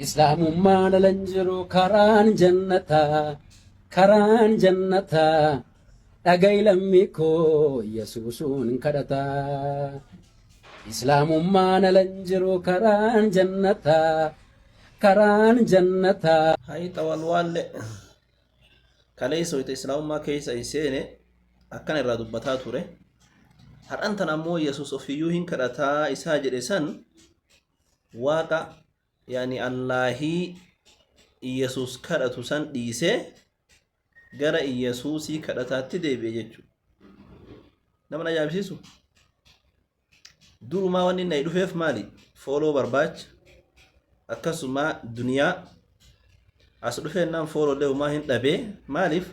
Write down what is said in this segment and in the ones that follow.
إسلام ما نلنجرو كران جنتا أجاي لميكو يسوسون كرتا إسلام ما نلنجرو كران جنتا هاي طوال كليسو إسلام ما كيس إنسانه أكن الرادب بتاعته هر أنت نمو يسوس فيوهن كرتا إساجر إسان واقع يعني الله يسوس كرتو سان ديسه gara Yesuusii kadhataatti deebi'e jechuudha. Nama ajaa'ibsiisu. Durumaa wanni inni dhufeef maali? Fooloo barbaacha akkasuma duniyaa as dhufeennaan fooloo leewumaa hin dhabee maaliif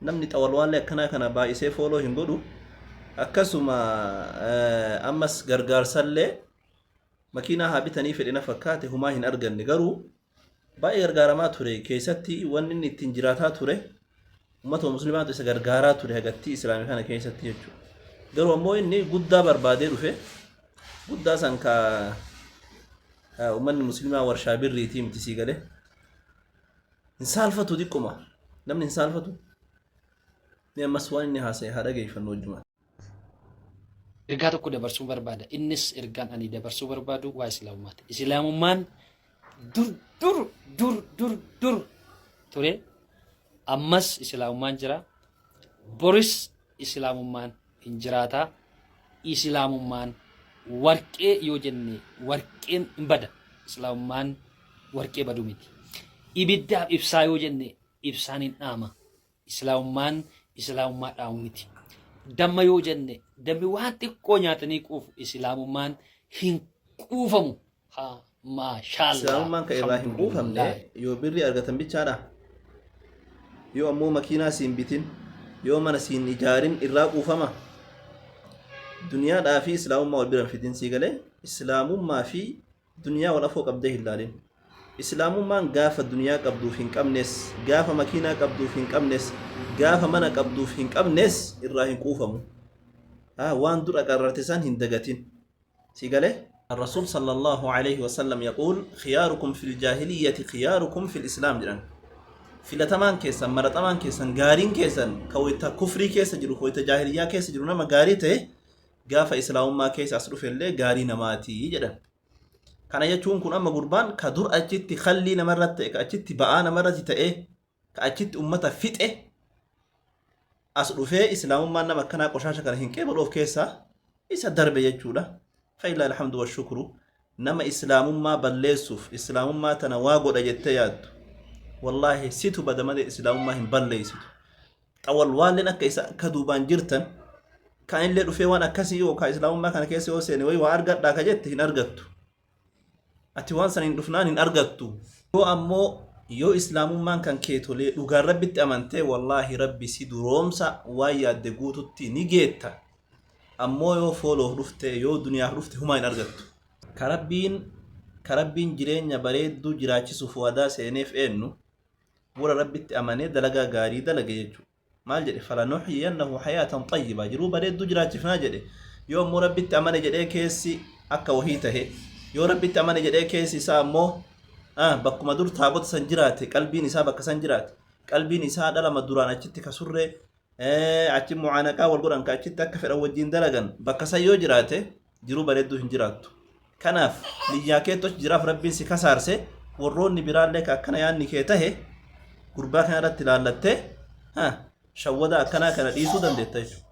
namni xawalwaallee akkanaa kana baay'isee fooloo hin godhu akkasuma ammas gargaarsallee makiinaa haa bitanii fedhina fakkaate humaa hin arganne garuu baay'ee gargaaramaa ture keessatti wanni inni ittiin jiraataa ture ummata muslimaatu isa gargaaraa ture hagatti islaamii kana keessatti jechuudha. Garuu ammoo inni guddaa barbaadee dhufe guddaa san ka ummanni muslimaa warshaa birriitii miti sii galee hin saalfatu diqquma namni hin saalfatu ni ammas waan inni haasa'e haa dhageeffannu wajjuma. Ergaa tokko dabarsuu barbaada. Innis ergaan ani dabarsuu barbaadu waa islaamummaati. Islaamummaan dur ture. Ammas islaamummaan jira. Boris islaamummaan hin jiraata. Islaamummaan warqee yoo jenne warqeen hin bada. Islaamummaan warqee badu miti. Ibiddaaf ibsaa yoo jenne ibsaan hin dhaama. Islaamummaan islaamummaa dhaamu miti. Damma yoo jenne dammi waan xiqqoo nyaatanii quufu islaamummaan hin quufamu. Maashaallah. Islaamummaan kan irraa hin quufamne yoo birrii argatan bichaadha. Yoo ammoo makiinaa siin bitin yoo mana siin ijaarin irraa quufama. Duniyaadhaa fi islaamummaa wal bira fidin sii galee islaamummaa fi duniyaa wal afoo qabdee hin laalin. Islaamummaan gaafa duniyaa qabduuf hin qabnes gaafa makiinaa qabduuf hin qabnes gaafa mana qabduuf hin qabnes irraa hin quufamu. waan dura qarrate san hin dagatin sii galee. الرسول صلى الله عليه وسلم يقول خياركم في الجاهلية خياركم في الإسلام جران filatamaan keessan maratamaan keessan gaariin keessan kawita kufrii keessa jiru kawita jaahiliyaa keessa jiru nama gaarii ta'e gaafa islaamummaa keessa as dhufellee gaarii namaati jedhan. Kana jechuun kun amma gurbaan ka dur achitti khallii namarratti ta'e ka achitti ba'aa namarratti ta'e ka achitti ummata fixe as dhufee islaamummaan nama akkanaa qoshaasha kana hin qeebaluuf keessa isa darbe jechuudha. Fa'iilaa alhamdu wa shukru nama islaamummaa balleessuuf islaamummaa tana waa godha jettee yaaddu. والله سيتو بدا مدى إسلام ما هم بليسيتو طول والنا كيسا كدوبان جرتن كاين لي دفي وانا كسي او كا إسلام ما كان كيسي او سيني وي وارغت دا كجت هن ارغتو اتي وان سنين دفنان هن ارغتو يو امو يو إسلام ما كان كيتو لي دوغا ربي تامنتي والله ربي سيدو رومسا وايا دغوتو تي نيجيتا امو يو فولو رفته يو دنيا رفته هما هن ارغتو كربين جيرينيا بريدو جراچسو فوادا سينيف انو ورا ربي أمانة دلقا غاري دلقا يجو مال جدي فلنحيينه حياة طيبة جرو بريد دجرات فناجدي يوم ربي أمانة جدي كيسي أكا وهيته يو ربي أمانة جدي كيسي سامو بكو مدور تابوت سنجرات قلبي نساء بك سنجرات قلبي نساء دلا مدوران أجتي كسر أجتي معانكا والقرآن كأجتي كفر أوجين دلقا بك سيو جراته جرو بريد دجرات كناف لياكيتوش جراف ربي سكسارسي وروني برال لك أكنا يعني كيته gurbaa kana irratti ilaallattee shawwada akkanaa kana dhiisuu dandeetta jechuudha.